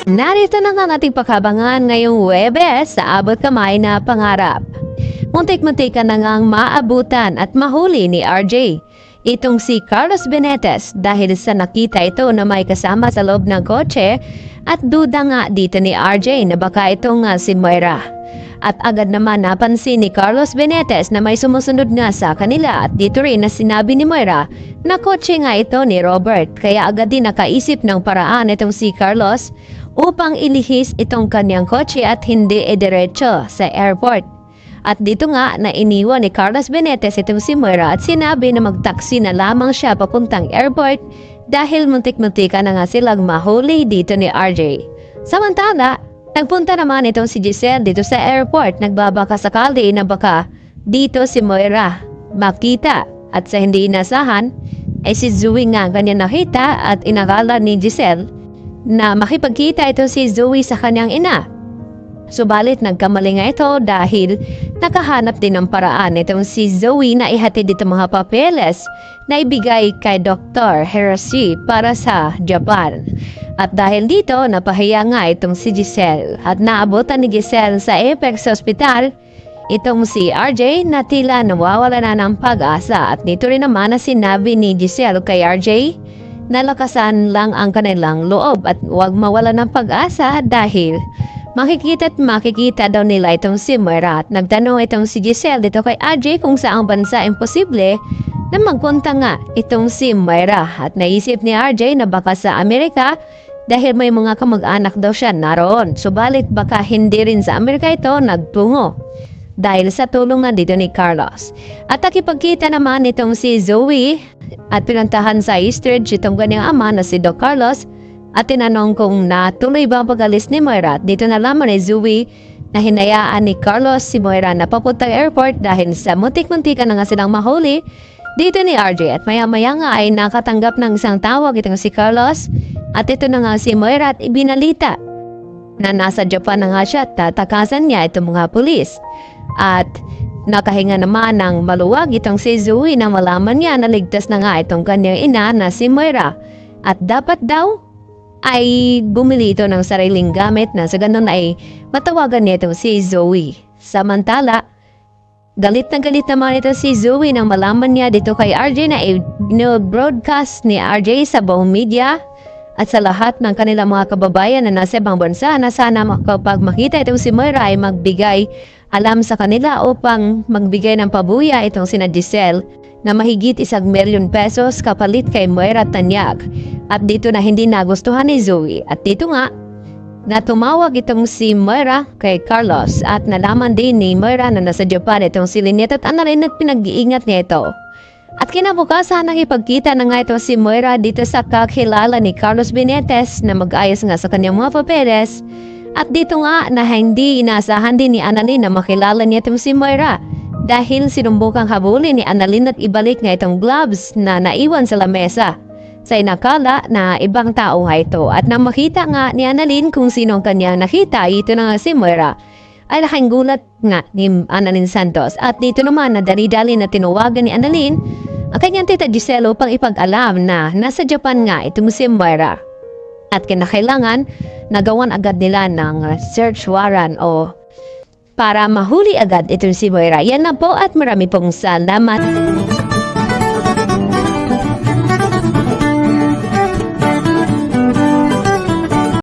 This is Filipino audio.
Narito na nga ang ating pagkabangan ngayong Huwebes sa abot kamay na pangarap. Muntik-muntika na ngang maabutan at mahuli ni RJ. Itong si Carlos Benetes dahil sa nakita ito na may kasama sa loob ng kotse at duda nga dito ni RJ na baka ito nga si Moira. At agad naman napansin ni Carlos Benetes na may sumusunod nga sa kanila at dito rin na sinabi ni Moira na kotse nga ito ni Robert. Kaya agad din nakaisip ng paraan itong si Carlos upang ilihis itong kanyang kotse at hindi diretso sa airport. At dito nga na iniwan ni Carlos Benetes itong si Moira at sinabi na magtaksi na lamang siya papuntang airport dahil muntik-muntika na nga silang mahuli dito ni RJ. Samantala, nagpunta naman itong si Giselle dito sa airport, nagbabaka sakali na baka dito si Moira makita at sa hindi inasahan ay si Zoe nga kanya nakita at inakala ni Giselle na makipagkita ito si Zoe sa kanyang ina. Subalit nagkamali nga ito dahil nakahanap din ng paraan itong si Zoe na ihatid dito mga papeles na ibigay kay Dr. Hiroshi para sa Japan. At dahil dito, napahiya nga itong si Giselle at naabutan ni Giselle sa Apex Hospital itong si RJ na tila nawawala na ng pag-asa at nito rin naman na sinabi ni Giselle kay RJ na lakasan lang ang kanilang loob at huwag mawala ng pag-asa dahil makikita daw nila itong si Moira at nagtanong itong si Giselle dito kay RJ kung saang bansa imposible na magpunta nga itong si Moira at naisip ni RJ na baka sa Amerika dahil may mga kamag-anak daw siya naroon. Subalit baka hindi rin sa Amerika ito nagtungo dahil sa tulong na dito ni Carlos. At nakipagkita naman itong si Zoe at pinuntahan sa Eastridge itong kanyang ama na si Doc Carlos at tinanong kung natuloy ba ang pag-alis ni Moira. Dito na lamang ni Zoe na hinayaan ni Carlos si Moira na papuntang airport dahil sa muntik-muntika na nga silang mahuli dito ni RJ. At maya-maya nga ay nakatanggap ng isang tawag itong si Carlos at ito na nga si Moira at ibinalita na nasa Japan na nga siya at tatakasan niya itong mga pulis. At nakahinga naman ng maluwag itong si Zoe na malaman niya na ligtas na nga itong kanyang ina na si Moira. At dapat daw ay bumili ito ng sariling gamit na sa ganun ay matawagan niya itong si Zoe. Samantala, galit naman ito si Zoe nang malaman niya dito kay RJ na i-broadcast ni RJ sa buong media at sa lahat ng kanilang mga kababayan na nasa ibang bansa na sana kapag makita itong si Moira ay magbigay alam sa kanila upang magbigay ng pabuya itong sina Giselle na mahigit 1 milyon pesos kapalit kay Moira Tanyag. At dito na hindi nagustuhan ni Zoe. At dito nga, na tumawag itong si Moira kay Carlos at nalaman din ni Moira na nasa Japan itong si Lynette at analin at pinag-iingat niya ito. At kinabukasan nakipagkita na nga ito si Moira dito sa kakilala ni Carlos Benetes na mag-ayos nga sa kanyang mga papeles. At dito nga na hindi inaasahan din ni Annalyn na makilala niya itong si Moira dahil sinumbukang habulin ni Annalyn at ibalik nga itong gloves na naiwan sa lamesa. Sa inakala na ibang tao nga ito at nang makita nga ni Annalyn kung sino ang kanyang nakita, ito na nga si Moira, ay laking gulat nga ni Annalyn Santos. At dito naman na dali-dali na tinuwagan ni Annalyn ang kanyang tita Giselle upang ipag-alam na nasa Japan nga itong si Moira. At kinakailangan nagawan agad nila ng search warrant o para mahuli agad itong si Moira. Yan na po at marami pong salamat.